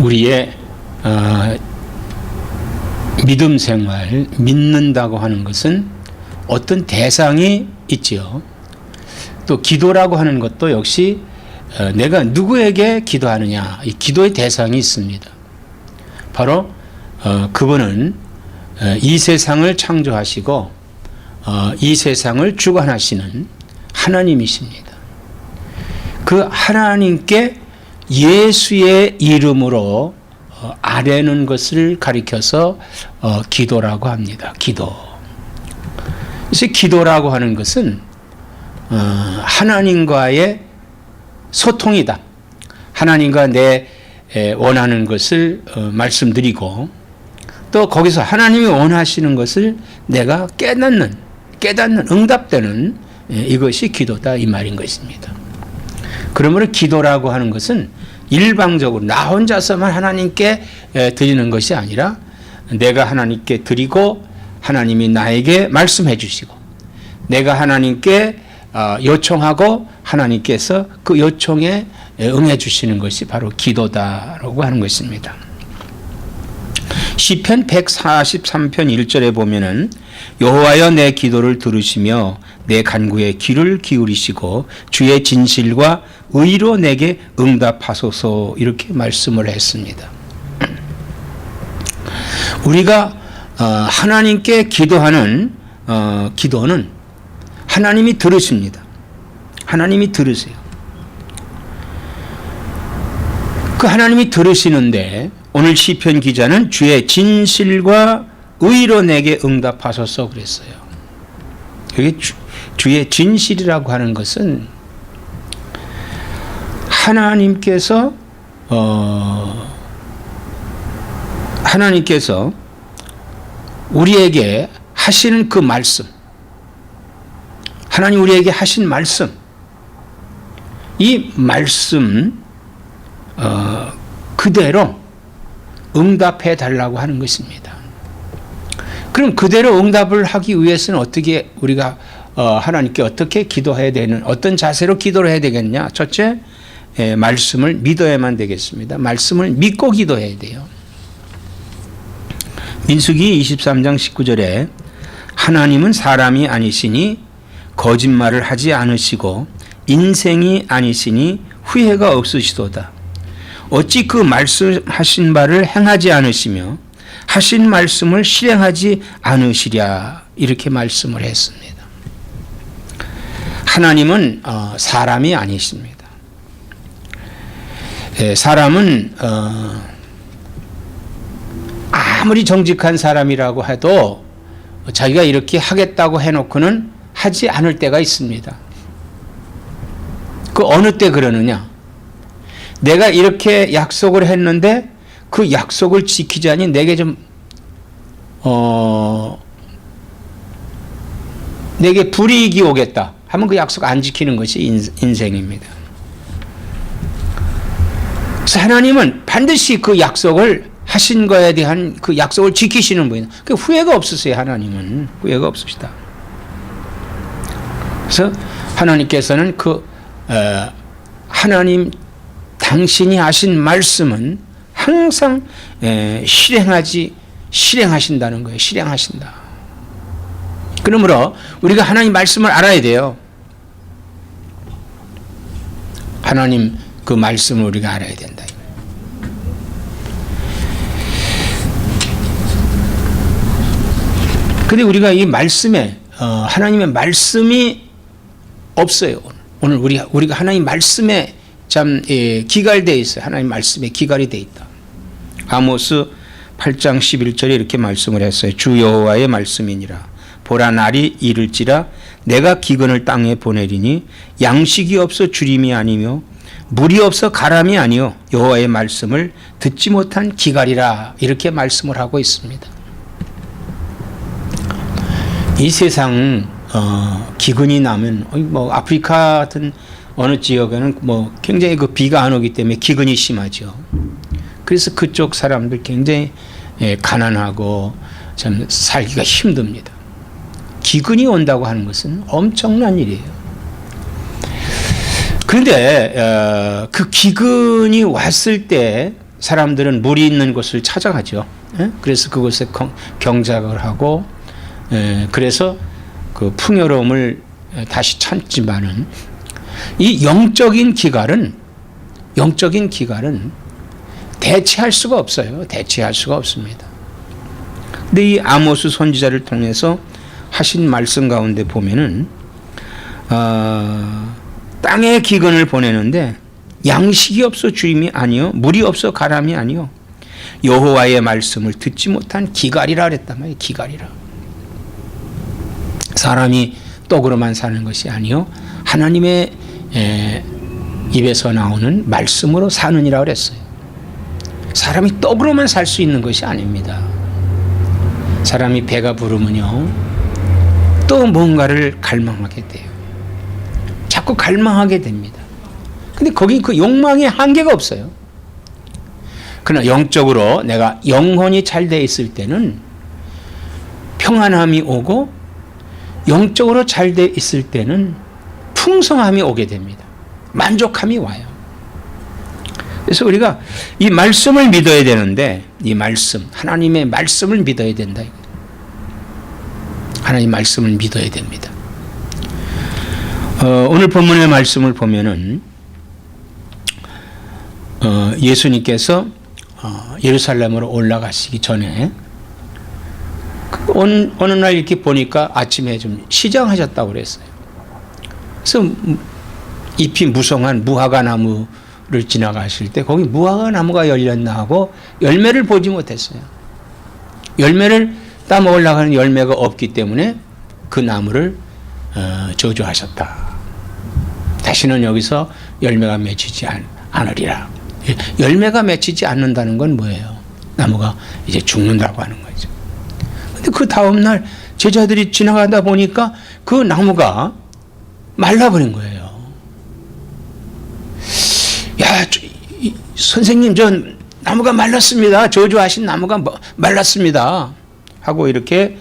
우리의 믿음 생활, 믿는다고 하는 것은 어떤 대상이 있지요. 또 기도라고 하는 것도 역시 내가 누구에게 기도하느냐, 이 기도의 대상이 있습니다. 바로 그분은 이 세상을 창조하시고 이 세상을 주관하시는 하나님이십니다. 그 하나님께 예수의 이름으로 아뢰는 것을 가리켜서 기도라고 합니다. 기도. 그래서 기도라고 하는 것은 하나님과의 소통이다. 하나님과 내 원하는 것을 말씀드리고 또 거기서 하나님이 원하시는 것을 내가 깨닫는 응답되는 이것이 기도다 이 말인 것입니다. 그러므로 기도라고 하는 것은 일방적으로 나 혼자서만 하나님께 드리는 것이 아니라 내가 하나님께 드리고 하나님이 나에게 말씀해 주시고 내가 하나님께 요청하고 하나님께서 그 요청에 응해 주시는 것이 바로 기도다라고 하는 것입니다. 시편 143편 1절에 보면은 여호와여 내 기도를 들으시며 내 간구에 귀를 기울이시고 주의 진실과 의로 내게 응답하소서 이렇게 말씀을 했습니다. 우리가 하나님께 기도하는 기도는 하나님이 들으십니다. 하나님이 들으세요. 그 하나님이 들으시는데 오늘 시편 기자는 주의 진실과 의로 내게 응답하소서 그랬어요. 여기 주의 진실이라고 하는 것은 하나님께서 우리에게 하시는 그 말씀, 하나님 우리에게 하신 말씀, 이 말씀 그대로 응답해 달라고 하는 것입니다. 그럼 그대로 응답을 하기 위해서는 어떻게 우리가 하나님께 어떻게 기도해야 되는 어떤 자세로 기도를 해야 되겠냐? 첫째, 말씀을 믿어야만 되겠습니다. 말씀을 믿고 기도해야 돼요. 민수기 23장 19절에 하나님은 사람이 아니시니 거짓말을 하지 않으시고 인생이 아니시니 후회가 없으시도다. 어찌 그 말씀하신 바를 행하지 않으시며 하신 말씀을 실행하지 않으시랴 이렇게 말씀을 했습니다. 하나님은 사람이 아니십니다. 사람은 아무리 정직한 사람이라고 해도 자기가 이렇게 하겠다고 해놓고는 하지 않을 때가 있습니다. 그 어느 때 그러느냐? 내가 이렇게 약속을 했는데 그 약속을 지키자니 내게 내게 불이익이 오겠다 하면 그 약속 안 지키는 것이 인생입니다. 그래서 하나님은 반드시 그 약속을 하신 거에 대한 그 약속을 지키시는 분이다. 그 후회가 없으세요. 하나님은 후회가 없으시다. 그래서 하나님께서는 그 하나님 당신이 하신 말씀은 항상 실행하신다는 거예요. 실행하신다. 그러므로 우리가 하나님 말씀을 알아야 돼요. 하나님 그 말씀을 우리가 알아야 된다. 근데 우리가 이 말씀에 하나님의 말씀이 없어요. 오늘 우리가 하나님 말씀에 참 기갈되어 있어요. 하나님 말씀에 기갈이 되어 있다. 아모스 8장 11절에 이렇게 말씀을 했어요. 주 여호와의 말씀이니라. 보라 날이 이를지라 내가 기근을 땅에 보내리니 양식이 없어 주림이 아니며 물이 없어 가람이 아니요 여호와의 말씀을 듣지 못한 기갈이라 이렇게 말씀을 하고 있습니다. 이 세상 기근이 나면 뭐 아프리카 같은 어느 지역에는 뭐 굉장히 그 비가 안 오기 때문에 기근이 심하죠. 그래서 그쪽 사람들 굉장히 가난하고 참 살기가 힘듭니다. 기근이 온다고 하는 것은 엄청난 일이에요. 그런데 그 기근이 왔을 때 사람들은 물이 있는 곳을 찾아가죠. 그래서 그곳에 경작을 하고, 그래서 그 풍요로움을 다시 찾지만은 이 영적인 기갈은 대체할 수가 없어요. 대체할 수가 없습니다. 근데 이 아모스 선지자를 통해서 하신 말씀 가운데 보면은 땅에 기근을 보내는데 양식이 없어 주임이 아니요 물이 없어 가람이 아니요 여호와의 말씀을 듣지 못한 기갈이라 그랬단 말이에요. 기갈이라. 사람이 떡으로만 사는 것이 아니요 하나님의 입에서 나오는 말씀으로 사느니라 그랬어요. 사람이 떡으로만 살 수 있는 것이 아닙니다. 사람이 배가 부르면요 또 뭔가를 갈망하게 돼요. 자꾸 갈망하게 됩니다. 근데 거기 그 욕망의 한계가 없어요. 그러나 영적으로 내가 영혼이 잘 돼 있을 때는 평안함이 오고 영적으로 잘 돼 있을 때는 풍성함이 오게 됩니다. 만족함이 와요. 그래서 우리가 이 말씀을 믿어야 되는데 이 말씀, 하나님의 말씀을 믿어야 된다. 하나님 말씀을 믿어야 됩니다. 오늘 본문의 말씀을 보면은 예수님께서 예루살렘으로 올라가시기 전에 어느 날 이렇게 보니까 아침에 좀 시장하셨다고 그랬어요. 그래서 잎이 무성한 무화과 나무를 지나가실 때 거기 무화과 나무가 열렸나 하고 열매를 보지 못했어요. 열매를 따먹으려고 하는 열매가 없기 때문에 그 나무를 저주하셨다. 다시는 여기서 열매가 맺히지 않으리라. 열매가 맺히지 않는다는 건 뭐예요? 나무가 이제 죽는다고 하는 거죠. 근데 그 다음날 제자들이 지나가다 보니까 그 나무가 말라버린 거예요. 야, 선생님, 저 나무가 말랐습니다. 저주하신 나무가 말랐습니다. 하고 이렇게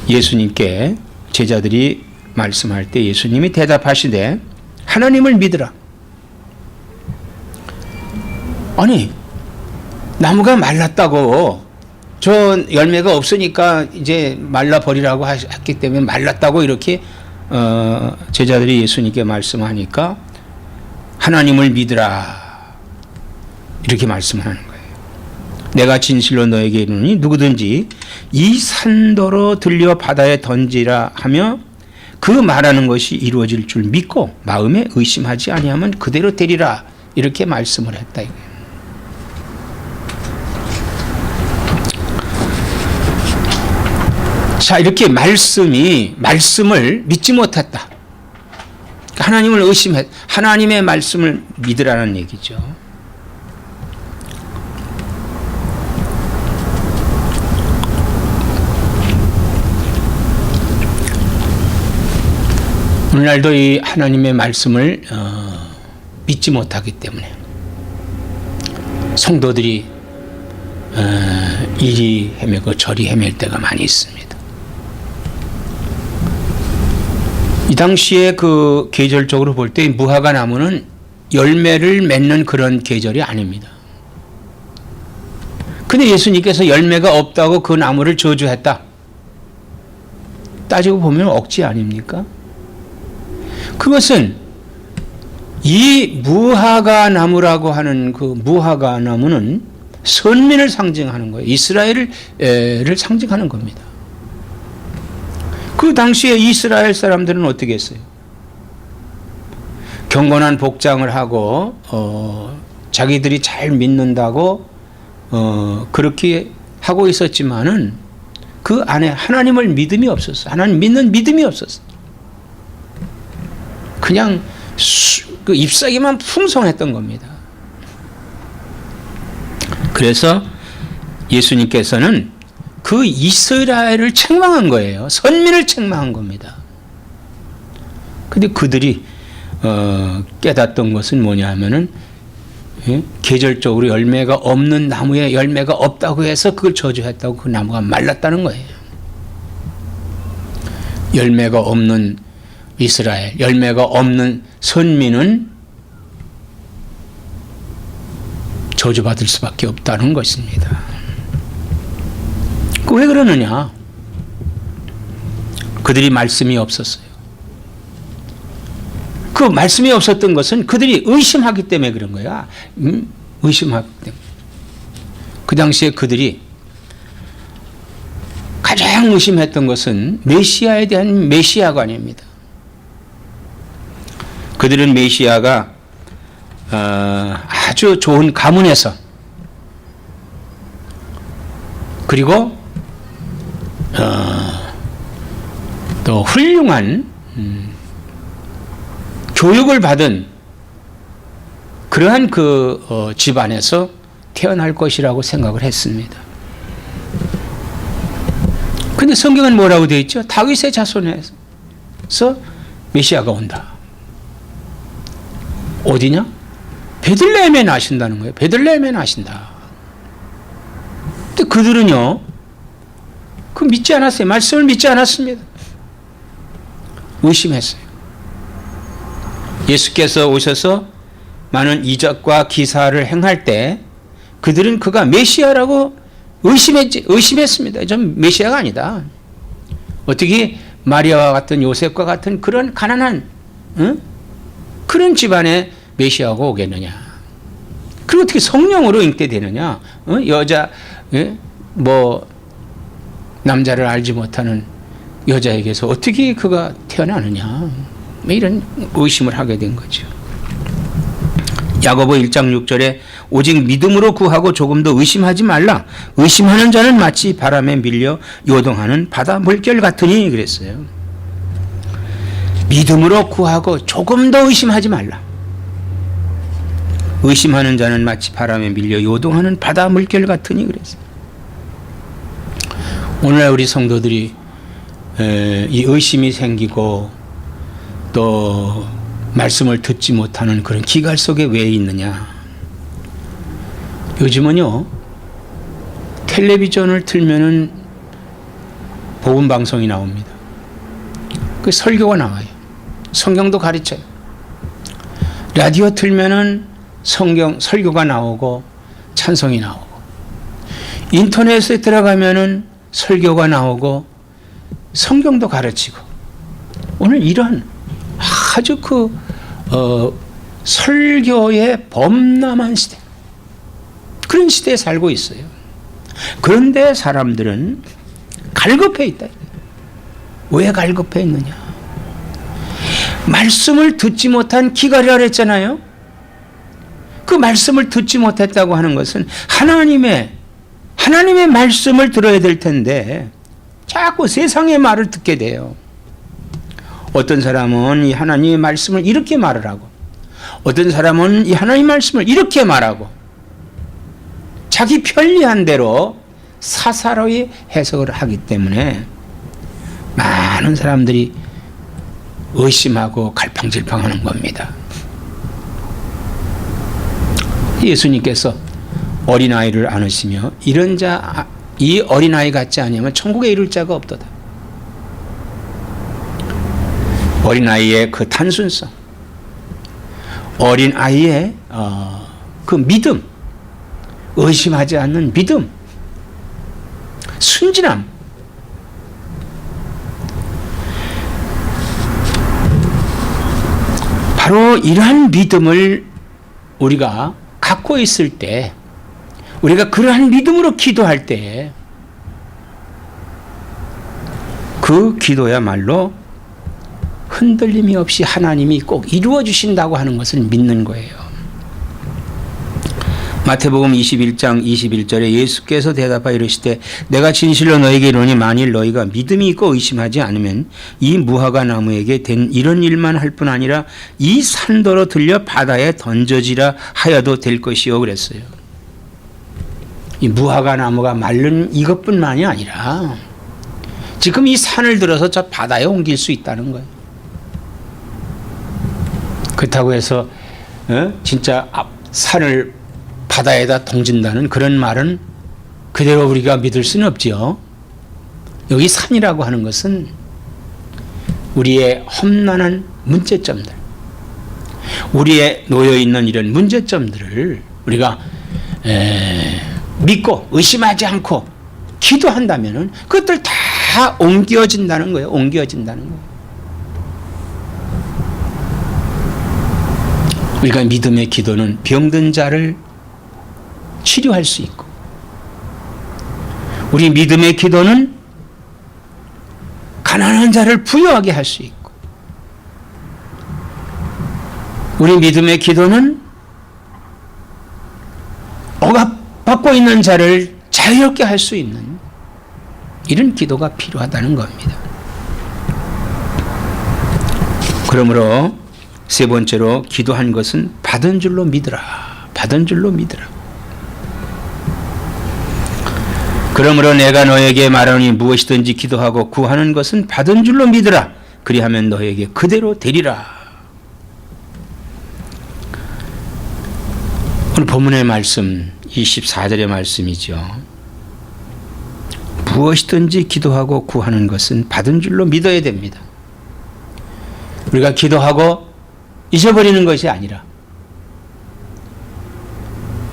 예수님께 제자들이 말씀할 때 예수님이 대답하시되 하나님을 믿으라. 아니, 나무가 말랐다고, 저 열매가 없으니까 이제 말라버리라고 했기 때문에 말랐다고 이렇게 제자들이 예수님께 말씀하니까 하나님을 믿으라 이렇게 말씀하는 거예요. 내가 진실로 너에게 이르노니 누구든지 이 산더러 들려 바다에 던지라 하며 그 말하는 것이 이루어질 줄 믿고 마음에 의심하지 아니하면 그대로 되리라 이렇게 말씀을 했다 이거예요. 자, 이렇게 말씀을 믿지 못했다. 하나님을 의심했, 하나님의 말씀을 믿으라는 얘기죠. 오늘날도 이 하나님의 말씀을 믿지 못하기 때문에 성도들이 이리 헤매고 저리 헤맬 때가 많이 있습니다. 이 당시에 그 계절적으로 볼 때 무화과 나무는 열매를 맺는 그런 계절이 아닙니다. 근데 예수님께서 열매가 없다고 그 나무를 저주했다. 따지고 보면 억지 아닙니까? 그것은 이 무화과 나무라고 하는 그 무화과 나무는 선민을 상징하는 거예요. 이스라엘을 상징하는 겁니다. 그 당시에 이스라엘 사람들은 어떻게 했어요? 경건한 복장을 하고 자기들이 잘 믿는다고 그렇게 하고 있었지만은 그 안에 하나님을 믿음이 없었어요. 하나님 믿는 믿음이 없었어요. 그냥 그 잎사귀만 풍성했던 겁니다. 그래서 예수님께서는 그 이스라엘을 책망한 거예요. 선민을 책망한 겁니다. 근데 그들이 깨닫던 것은 뭐냐 하면은 계절적으로 열매가 없는 나무에 열매가 없다고 해서 그걸 저주했다고 그 나무가 말랐다는 거예요. 열매가 없는 이스라엘, 열매가 없는 선민은 저주받을 수밖에 없다는 것입니다. 왜 그러느냐? 그들이 말씀이 없었어요. 그 말씀이 없었던 것은 그들이 의심하기 때문에 그런 거야. 의심하기 때문에. 그 당시에 그들이 가장 의심했던 것은 메시아에 대한 메시아관입니다. 그들은 메시아가 아주 좋은 가문에서 그리고 또 훌륭한 교육을 받은 그러한 그 집안에서 태어날 것이라고 생각을 했습니다. 근데 성경은 뭐라고 되어 있죠? 다윗의 자손에서 메시아가 온다. 어디냐? 베들레헴에 나신다는 거예요. 베들레헴에 나신다. 근데 그들은요, 그 믿지 않았어요. 말씀을 믿지 않았습니다. 의심했어요. 예수께서 오셔서 많은 이적과 기사를 행할 때 그들은 그가 메시아라고 의심했습니다. 좀 메시아가 아니다. 어떻게 마리아와 같은 요셉과 같은 그런 가난한 그런 집안에 메시아가 오겠느냐. 그리고 어떻게 성령으로 잉태되느냐. 여자 남자를 알지 못하는 여자에게서 어떻게 그가 태어나느냐. 이런 의심을 하게 된 거죠. 야고보 1장 6절에 오직 믿음으로 구하고 조금도 의심하지 말라. 의심하는 자는 마치 바람에 밀려 요동하는 바다 물결 같으니 그랬어요. 믿음으로 구하고 조금도 의심하지 말라. 의심하는 자는 마치 바람에 밀려 요동하는 바다 물결 같으니 그랬어요. 오늘날 우리 성도들이 이 의심이 생기고 또 말씀을 듣지 못하는 그런 기갈 속에 왜 있느냐. 요즘은요, 텔레비전을 틀면은 복음 방송이 나옵니다. 그 설교가 나와요. 성경도 가르쳐요. 라디오 틀면은 설교가 나오고 찬송이 나오고, 인터넷에 들어가면은 설교가 나오고 성경도 가르치고, 오늘 이런 아주 설교의 범람한 시대, 그런 시대에 살고 있어요. 그런데 사람들은 갈급해 있다. 왜 갈급해 있느냐? 말씀을 듣지 못한 기갈이라 그랬잖아요. 그 말씀을 듣지 못했다고 하는 것은 하나님의 말씀을 들어야 될 텐데 자꾸 세상의 말을 듣게 돼요. 어떤 사람은 이 하나님의 말씀을 이렇게 말을 하고, 어떤 사람은 이 하나님의 말씀을 이렇게 말하고, 자기 편리한 대로 사사로이 해석을 하기 때문에 많은 사람들이 의심하고 갈팡질팡하는 겁니다. 예수님께서 어린아이를 안으시며 이 어린아이 같지 아니하면 천국에 이를 자가 없도다. 어린아이의 그 단순성, 어린아이의 그 믿음, 의심하지 않는 믿음, 순진함, 바로 이러한 믿음을 우리가 갖고 있을 때, 우리가 그러한 믿음으로 기도할 때 그 기도야말로 흔들림이 없이 하나님이 꼭 이루어 주신다고 하는 것을 믿는 거예요. 마태복음 21장 21절에 예수께서 대답하여 이르시되 내가 진실로 너에게 이르노니 만일 너희가 믿음이 있고 의심하지 않으면 이 무화과 나무에게 된 이런 일만 할 뿐 아니라 이 산더러 들려 바다에 던져지라 하여도 될 것이요 그랬어요. 이 무화과 나무가 마른 이것뿐만이 아니라 지금 이 산을 들어서 저 바다에 옮길 수 있다는 거예요. 그렇다고 해서 진짜 산을 바다에다 던진다는 그런 말은 그대로 우리가 믿을 수는 없지요. 여기 산이라고 하는 것은 우리의 험난한 문제점들, 우리의 놓여있는 이런 문제점들을 우리가 믿고 의심하지 않고 기도한다면은 그것들 다 옮겨진다는 거예요. 옮겨진다는 거예요. 우리가 믿음의 기도는 병든 자를 치료할 수 있고, 우리 믿음의 기도는 가난한 자를 부유하게 할 수 있고, 우리 믿음의 기도는 억압받고 있는 자를 자유롭게 할 수 있는 이런 기도가 필요하다는 겁니다. 그러므로 세 번째로 기도한 것은 받은 줄로 믿으라. 받은 줄로 믿으라. 그러므로 내가 너에게 말하니 무엇이든지 기도하고 구하는 것은 받은 줄로 믿으라. 그리하면 너에게 그대로 되리라. 오늘 본문의 말씀 24절의 말씀이죠. 무엇이든지 기도하고 구하는 것은 받은 줄로 믿어야 됩니다. 우리가 기도하고 잊어버리는 것이 아니라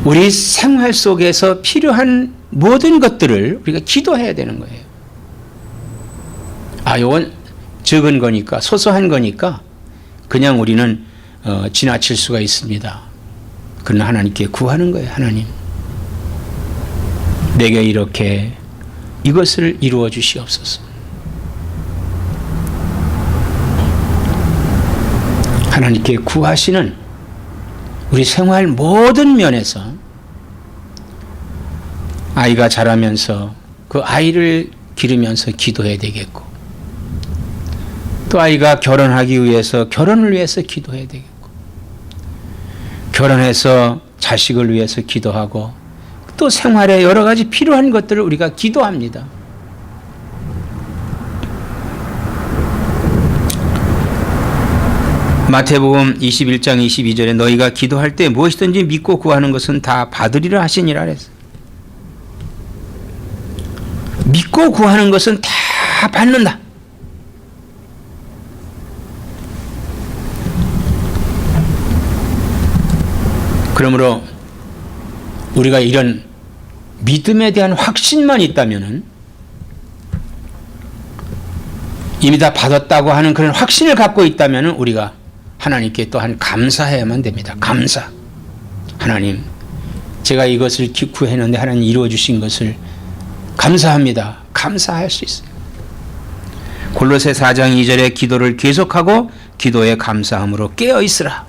우리 생활 속에서 필요한 모든 것들을 우리가 기도해야 되는 거예요. 이건 적은 거니까, 소소한 거니까 그냥 우리는 지나칠 수가 있습니다. 그러나 하나님께 구하는 거예요. 하나님, 내게 이렇게 이것을 이루어 주시옵소서. 하나님께 구하시는 우리 생활 모든 면에서 아이가 자라면서 그 아이를 기르면서 기도해야 되겠고, 또 아이가 결혼하기 위해서 결혼을 위해서 기도해야 되겠고, 결혼해서 자식을 위해서 기도하고, 또 생활에 여러 가지 필요한 것들을 우리가 기도합니다. 마태복음 21장 22절에 너희가 기도할 때 무엇이든지 믿고 구하는 것은 다 받으리라 하시니라 그랬어요. 믿고 구하는 것은 다 받는다. 그러므로 우리가 이런 믿음에 대한 확신만 있다면은, 이미 다 받았다고 하는 그런 확신을 갖고 있다면은 우리가 하나님께 또한 감사해야만 됩니다. 감사. 하나님, 제가 이것을 구했는데 하나님 이루어 주신 것을 감사합니다. 감사할 수 있어요. 골로새 4장 2절에 기도를 계속하고 기도에 감사함으로 깨어 있으라.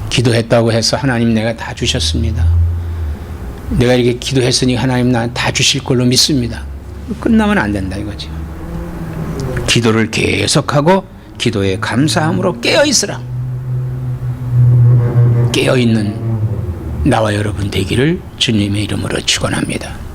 기도했다고 해서 하나님 내가 다 주셨습니다. 내가 이렇게 기도했으니 하나님 나 다 주실 걸로 믿습니다. 끝나면 안 된다 이거죠. 기도를 계속하고 기도에 감사함으로 깨어 있으라. 깨어 있는 나와 여러분 되기를 주님의 이름으로 축원합니다.